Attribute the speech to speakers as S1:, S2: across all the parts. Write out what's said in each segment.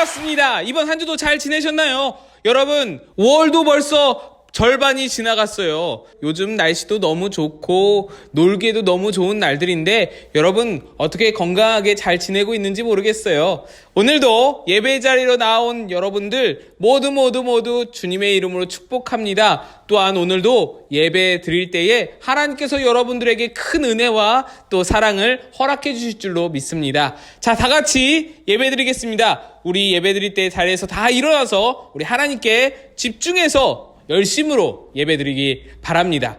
S1: 반갑습니다. 이번 한 주도 잘 지내셨나요? 여러분, 5월도 벌써 절반이 지나갔어요. 요즘 날씨도 너무 좋고 놀기에도 너무 좋은 날들인데 여러분 어떻게 건강하게 잘 지내고 있는지 모르겠어요. 오늘도 예배 자리로 나온 여러분들 모두 주님의 이름으로 축복합니다. 또한 오늘도 예배 드릴 때에 하나님께서 여러분들에게 큰 은혜와 또 사랑을 허락해 주실 줄로 믿습니다. 자, 다 같이 예배 드리겠습니다. 우리 예배 드릴 때 자리에서 다 일어나서 우리 하나님께 집중해서 열심으로 예배드리기 바랍니다.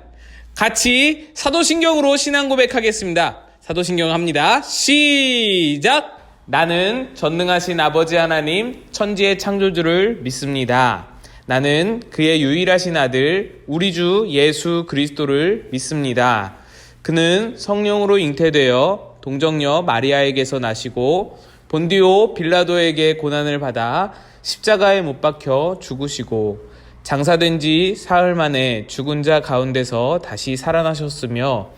S1: 같이 사도신경으로 신앙 고백하겠습니다. 사도신경 합니다. 시작! 나는 전능하신 아버지 하나님 천지의 창조주를 믿습니다. 나는 그의 유일하신 아들 우리 주 예수 그리스도를 믿습니다. 그는 성령으로 잉태되어 동정녀 마리아에게서 나시고 본디오 빌라도에게 고난을 받아 십자가에 못 박혀 죽으시고 장사된 지 사흘 만에 죽은 자 가운데서 다시 살아나셨으며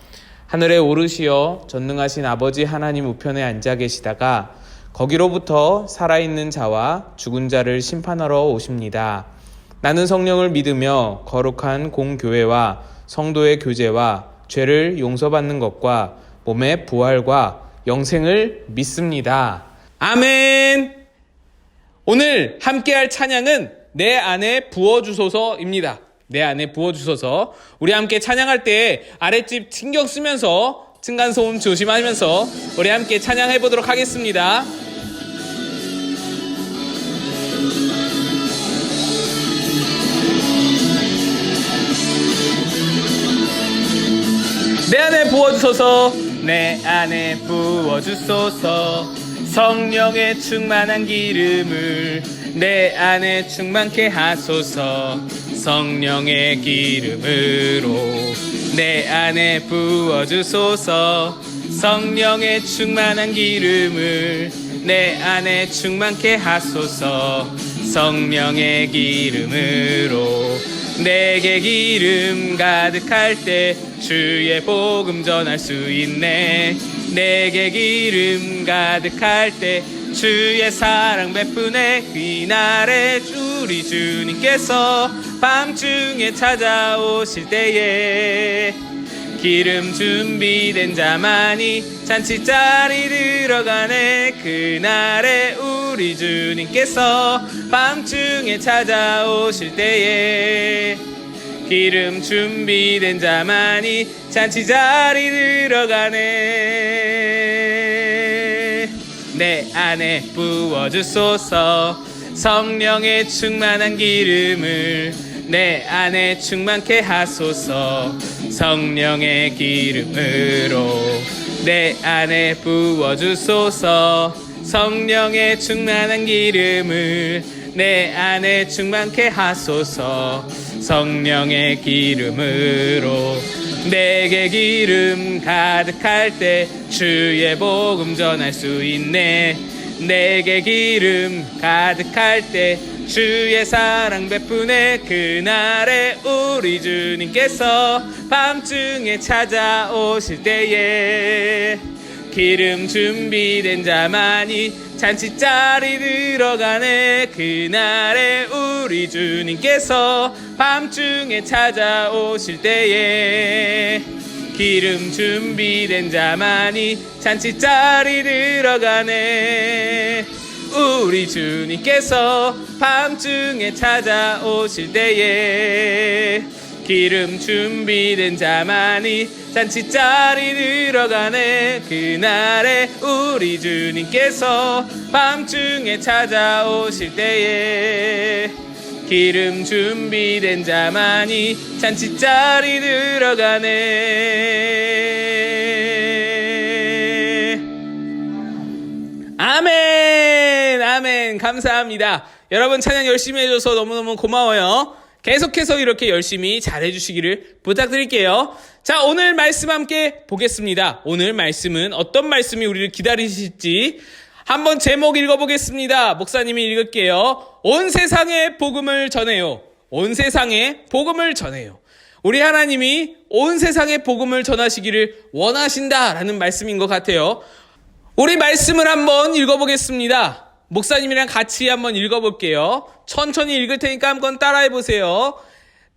S1: 하늘에 오르시어 전능하신 아버지 하나님 우편에 앉아 계시다가 거기로부터 살아있는 자와 죽은 자를 심판하러 오십니다. 나는 성령을 믿으며 거룩한 공교회와 성도의 교제와 죄를 용서받는 것과 몸의 부활과 영생을 믿습니다. 아멘. 오늘 함께할 찬양은 내 안에 부어주소서입니다. 내 안에 부어주소서. 우리 함께 찬양할 때 아랫집 신경 쓰면서 층간소음 조심하면서 우리 함께 찬양해 보도록 하겠습니다. 내 안에 부어주소서. 내 안에 부어주소서. 성령의 충만한 기름을 내 안에 충만케 하소서. 성령의 기름으로 내 안에 부어주소서. 성령의 충만한 기름을 내 안에 충만케 하소서. 성령의 기름으로 내게 기름 가득할 때 주의 복음 전할 수 있네. 내게 기름 가득할 때 주의 사랑 베푸네. 그날에 우리 주님께서 밤중에 찾아오실 때에 기름 준비된 자만이 잔치자리 들어가네. 그날에 우리 주님께서 밤중에 찾아오실 때에 기름 준비된 자만이 잔치자리 들어가네. 내 안에 부어주소서. 성령의 충만한 기름을 내 안에 충만케 하소서. 성령의 기름으로 내 안에 부어주소서. 성령의 충만한 기름을 내 안에 충만케 하소서. 성령의 기름으로 내게 기름 가득할 때 주의 복음 전할 수 있네. 내게 기름 가득할 때 주의 사랑 베푸네. 그날에 우리 주님께서 밤중에 찾아오실 때에 기름 준비된 자만이 잔치자리 들어가네. 그날에 우리 주님께서 밤중에 찾아오실 때에 기름 준비된 자만이 잔치자리 들어가네. 우리 주님께서 밤중에 찾아오실 때에 기름 준비된 자만이 잔치자리 들어가네. 그날에 우리 주님께서 밤중에 찾아오실 때에 기름 준비된 자만이 잔치자리 들어가네. 아멘. 아멘. 감사합니다. 여러분 찬양 열심히 해줘서 너무너무 고마워요. 계속해서 이렇게 열심히 잘해주시기를 부탁드릴게요. 자, 오늘 말씀 함께 보겠습니다. 오늘 말씀은 어떤 말씀이 우리를 기다리실지 한번 제목 읽어보겠습니다. 목사님이 읽을게요. 온 세상에 복음을 전해요. 온 세상에 복음을 전해요. 우리 하나님이 온 세상에 복음을 전하시기를 원하신다라는 말씀인 것 같아요. 우리 말씀을 한번 읽어보겠습니다. 목사님이랑 같이 한번 읽어볼게요. 천천히 읽을 테니까 한번 따라해 보세요.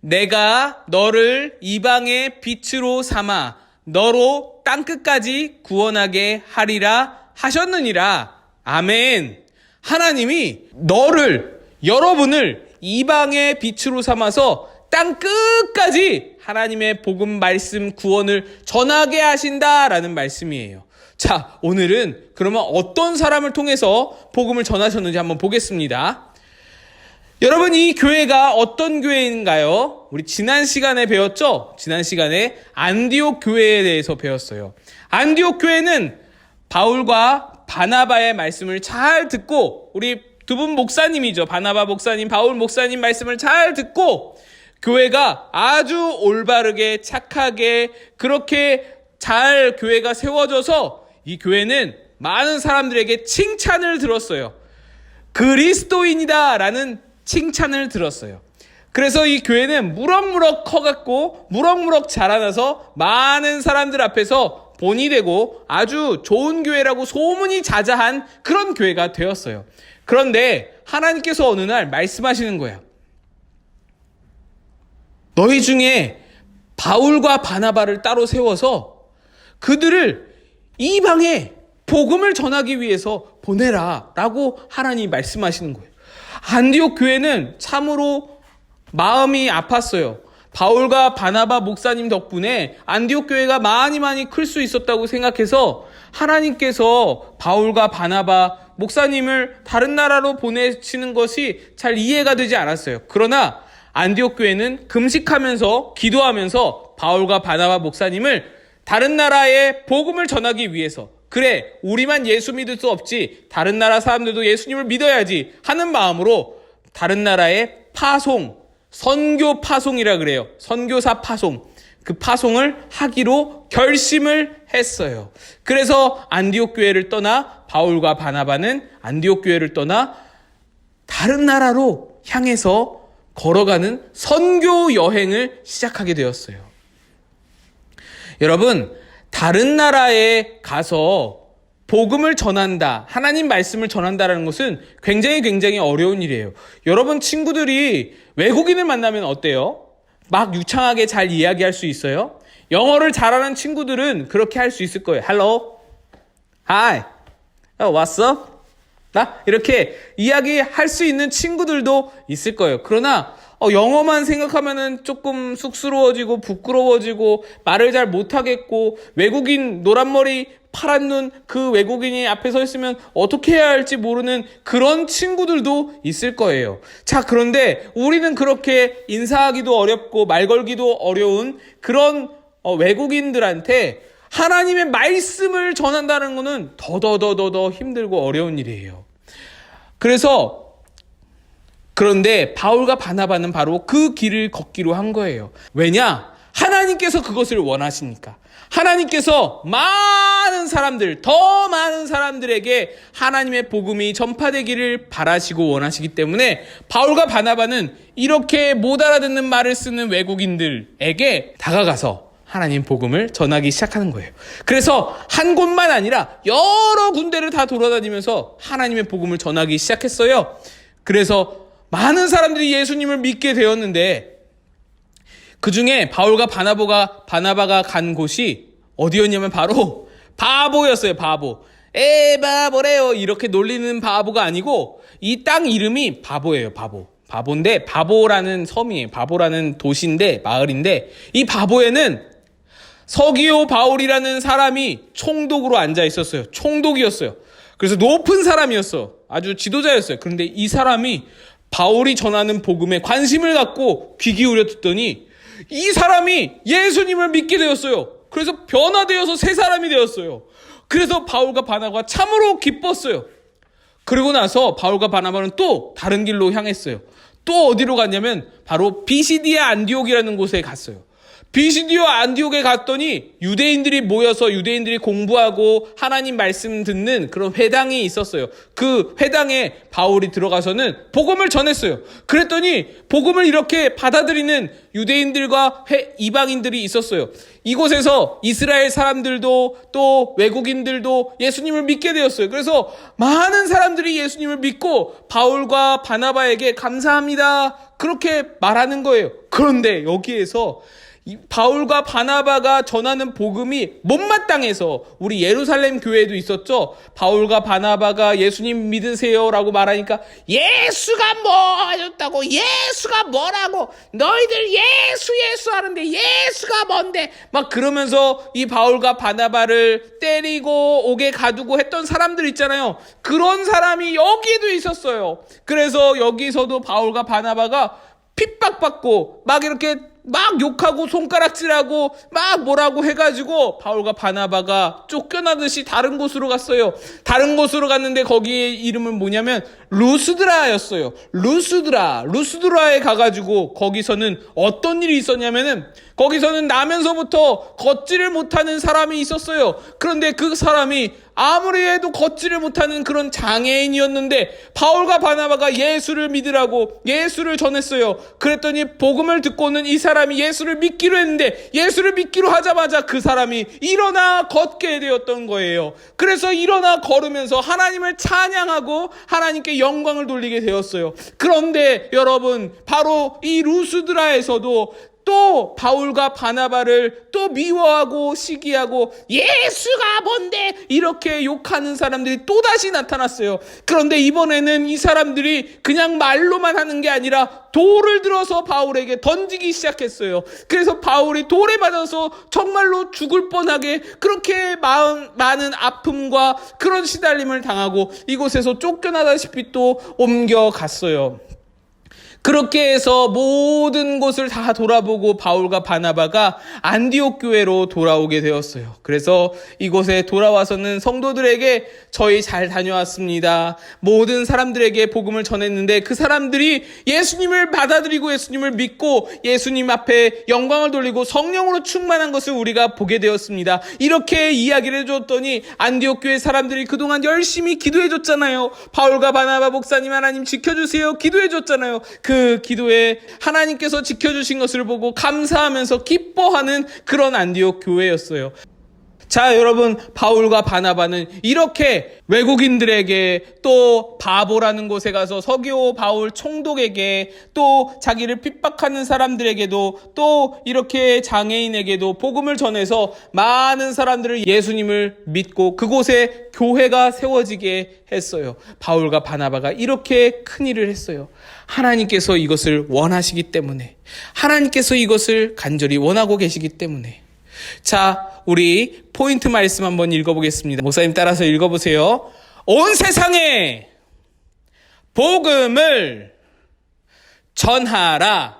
S1: 내가 너를 이방의 빛으로 삼아 너로 땅끝까지 구원하게 하리라 하셨느니라. 아멘. 하나님이 너를, 여러분을 이방의 빛으로 삼아서 땅끝까지 하나님의 복음 말씀 구원을 전하게 하신다라는 말씀이에요. 자, 오늘은 그러면 어떤 사람을 통해서 복음을 전하셨는지 한번 보겠습니다. 여러분, 이 교회가 어떤 교회인가요? 우리 지난 시간에 배웠죠? 지난 시간에 안디옥 교회에 대해서 배웠어요. 안디옥 교회는 바울과 바나바의 말씀을 잘 듣고, 우리 두 분 목사님이죠. 바나바 목사님, 바울 목사님 말씀을 잘 듣고 교회가 아주 올바르게 착하게 그렇게 잘 교회가 세워져서 이 교회는 많은 사람들에게 칭찬을 들었어요. 그리스도인이다 라는 칭찬을 들었어요. 그래서 이 교회는 무럭무럭 커갖고 무럭무럭 자라나서 많은 사람들 앞에서 본이 되고 아주 좋은 교회라고 소문이 자자한 그런 교회가 되었어요. 그런데 하나님께서 어느 날 말씀하시는 거예요. 너희 중에 바울과 바나바를 따로 세워서 그들을 이방에 복음을 전하기 위해서 보내라 라고 하나님이 말씀하시는 거예요. 안디옥 교회는 참으로 마음이 아팠어요. 바울과 바나바 목사님 덕분에 안디옥 교회가 많이 클 수 있었다고 생각해서 하나님께서 바울과 바나바 목사님을 다른 나라로 보내시는 것이 잘 이해가 되지 않았어요. 그러나 안디옥 교회는 금식하면서 기도하면서 바울과 바나바 목사님을 다른 나라에 복음을 전하기 위해서, 그래 우리만 예수 믿을 수 없지 다른 나라 사람들도 예수님을 믿어야지 하는 마음으로 다른 나라에 파송, 선교 파송이라 그래요. 선교사 파송, 그 파송을 하기로 결심을 했어요. 그래서 안디옥 교회를 떠나 바울과 바나바는 안디옥 교회를 떠나 다른 나라로 향해서 걸어가는 선교 여행을 시작하게 되었어요. 여러분, 다른 나라에 가서 복음을 전한다, 하나님 말씀을 전한다라는 것은 굉장히 어려운 일이에요. 여러분 친구들이 외국인을 만나면 어때요? 막 유창하게 잘 이야기할 수 있어요? 영어를 잘하는 친구들은 그렇게 할 수 있을 거예요. Hello, Hi, What's up? 이렇게 이야기할 수 있는 친구들도 있을 거예요. 그러나 영어만 생각하면은 조금 쑥스러워지고 부끄러워지고 말을 잘 못하겠고, 외국인 노란머리 파란 눈 그 외국인이 앞에 서 있으면 어떻게 해야 할지 모르는 그런 친구들도 있을 거예요. 자, 그런데 우리는 그렇게 인사하기도 어렵고 말 걸기도 어려운 그런 외국인들한테 하나님의 말씀을 전한다는 것은 더 힘들고 어려운 일이에요. 그런데 바울과 바나바는 바로 그 길을 걷기로 한 거예요. 왜냐? 하나님께서 그것을 원하시니까. 하나님께서 더 많은 사람들에게 하나님의 복음이 전파되기를 바라시고 원하시기 때문에 바울과 바나바는 이렇게 못 알아듣는 말을 쓰는 외국인들에게 다가가서 하나님 복음을 전하기 시작하는 거예요. 그래서 한 곳만 아니라 여러 군데를 다 돌아다니면서 하나님의 복음을 전하기 시작했어요. 그래서 많은 사람들이 예수님을 믿게 되었는데, 그 중에 바울과 바나바가 간 곳이 어디였냐면 바로 바보였어요. 바보. 바보래요. 이렇게 놀리는 바보가 아니고 이 땅 이름이 바보예요. 바보인데 바보라는 섬이에요. 바보라는 도시인데, 마을인데, 이 바보에는 서기오 바울이라는 사람이 총독으로 앉아 있었어요. 총독이었어요. 그래서 높은 사람이었어. 아주 지도자였어요. 그런데 이 사람이 바울이 전하는 복음에 관심을 갖고 귀 기울여 듣더니 이 사람이 예수님을 믿게 되었어요. 그래서 변화되어서 새 사람이 되었어요. 그래서 바울과 바나바가 참으로 기뻤어요. 그리고 나서 바울과 바나바는 또 다른 길로 향했어요. 또 어디로 갔냐면 바로 비시디아 안디옥이라는 곳에 갔어요. 비시디오 안디옥에 갔더니 유대인들이 모여서 유대인들이 공부하고 하나님 말씀 듣는 그런 회당이 있었어요. 그 회당에 바울이 들어가서는 복음을 전했어요. 그랬더니 복음을 이렇게 받아들이는 유대인들과 이방인들이 있었어요. 이곳에서 이스라엘 사람들도 또 외국인들도 예수님을 믿게 되었어요. 그래서 많은 사람들이 예수님을 믿고 바울과 바나바에게 감사합니다, 그렇게 말하는 거예요. 그런데 여기에서 바울과 바나바가 전하는 복음이 못마땅해서, 우리 예루살렘 교회도 있었죠. 바울과 바나바가 예수님 믿으세요 라고 말하니까 예수가 뭐였다고, 예수가 뭐라고, 너희들 예수 하는데 예수가 뭔데, 막 그러면서 이 바울과 바나바를 때리고 옥에 가두고 했던 사람들 있잖아요. 그런 사람이 여기에도 있었어요. 그래서 여기서도 바울과 바나바가 핍박받고 막 이렇게 막 욕하고 손가락질하고 막 뭐라고 해가지고 바울과 바나바가 쫓겨나듯이 다른 곳으로 갔어요. 다른 곳으로 갔는데 거기에 이름은 뭐냐면 루스드라였어요. 루스드라에 가가지고 거기서는 어떤 일이 있었냐면은, 거기서는 나면서부터 걷지를 못하는 사람이 있었어요. 그런데 그 사람이 아무리 해도 걷지를 못하는 그런 장애인이었는데 바울과 바나바가 예수를 믿으라고 예수를 전했어요. 그랬더니 복음을 듣고는 이 사람이 예수를 믿기로 했는데, 예수를 믿기로 하자마자 그 사람이 일어나 걷게 되었던 거예요. 그래서 일어나 걸으면서 하나님을 찬양하고 하나님께 영광을 돌리게 되었어요. 그런데 여러분, 바로 이 루스드라에서도 또 바울과 바나바를 또 미워하고 시기하고 예수가 뭔데 이렇게 욕하는 사람들이 또다시 나타났어요. 그런데 이번에는 이 사람들이 그냥 말로만 하는 게 아니라 돌을 들어서 바울에게 던지기 시작했어요. 그래서 바울이 돌에 맞아서 정말로 죽을 뻔하게 그렇게 많은 아픔과 그런 시달림을 당하고 이곳에서 쫓겨나다시피 또 옮겨갔어요. 그렇게 해서 모든 곳을 다 돌아보고 바울과 바나바가 안디옥 교회로 돌아오게 되었어요. 그래서 이곳에 돌아와서는 성도들에게 저희 잘 다녀왔습니다, 모든 사람들에게 복음을 전했는데 그 사람들이 예수님을 받아들이고 예수님을 믿고 예수님 앞에 영광을 돌리고 성령으로 충만한 것을 우리가 보게 되었습니다, 이렇게 이야기를 해줬더니 안디옥 교회 사람들이 그동안 열심히 기도해줬잖아요. 바울과 바나바 목사님 하나님 지켜주세요 기도해줬잖아요. 그 기도에 하나님께서 지켜주신 것을 보고 감사하면서 기뻐하는 그런 안디옥 교회였어요. 자, 여러분, 바울과 바나바는 이렇게 외국인들에게, 또 바보라는 곳에 가서 서기오 바울 총독에게, 또 자기를 핍박하는 사람들에게도, 또 이렇게 장애인에게도 복음을 전해서 많은 사람들을 예수님을 믿고 그곳에 교회가 세워지게 했어요. 바울과 바나바가 이렇게 큰 일을 했어요. 하나님께서 이것을 원하시기 때문에, 하나님께서 이것을 간절히 원하고 계시기 때문에. 자, 우리 포인트 말씀 한번 읽어보겠습니다. 목사님 따라서 읽어보세요. 온 세상에 복음을 전하라.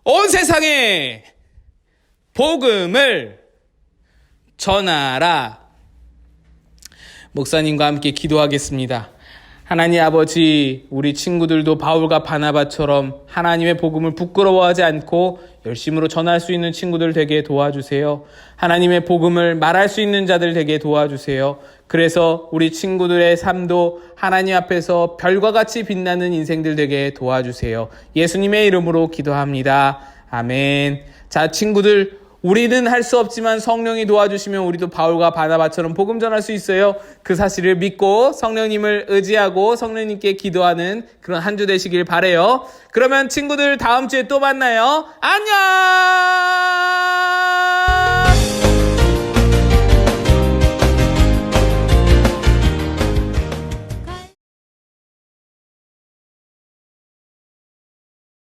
S1: 온 세상에 복음을 전하라. 목사님과 함께 기도하겠습니다. 하나님 아버지, 우리 친구들도 바울과 바나바처럼 하나님의 복음을 부끄러워하지 않고 열심으로 전할 수 있는 친구들 되게 도와주세요. 하나님의 복음을 말할 수 있는 자들 되게 도와주세요. 그래서 우리 친구들의 삶도 하나님 앞에서 별과 같이 빛나는 인생들 되게 도와주세요. 예수님의 이름으로 기도합니다. 아멘. 자, 친구들, 우리는 할 수 없지만 성령이 도와주시면 우리도 바울과 바나바처럼 복음 전할 수 있어요. 그 사실을 믿고 성령님을 의지하고 성령님께 기도하는 그런 한 주 되시길 바라요. 그러면 친구들 다음 주에 또 만나요. 안녕!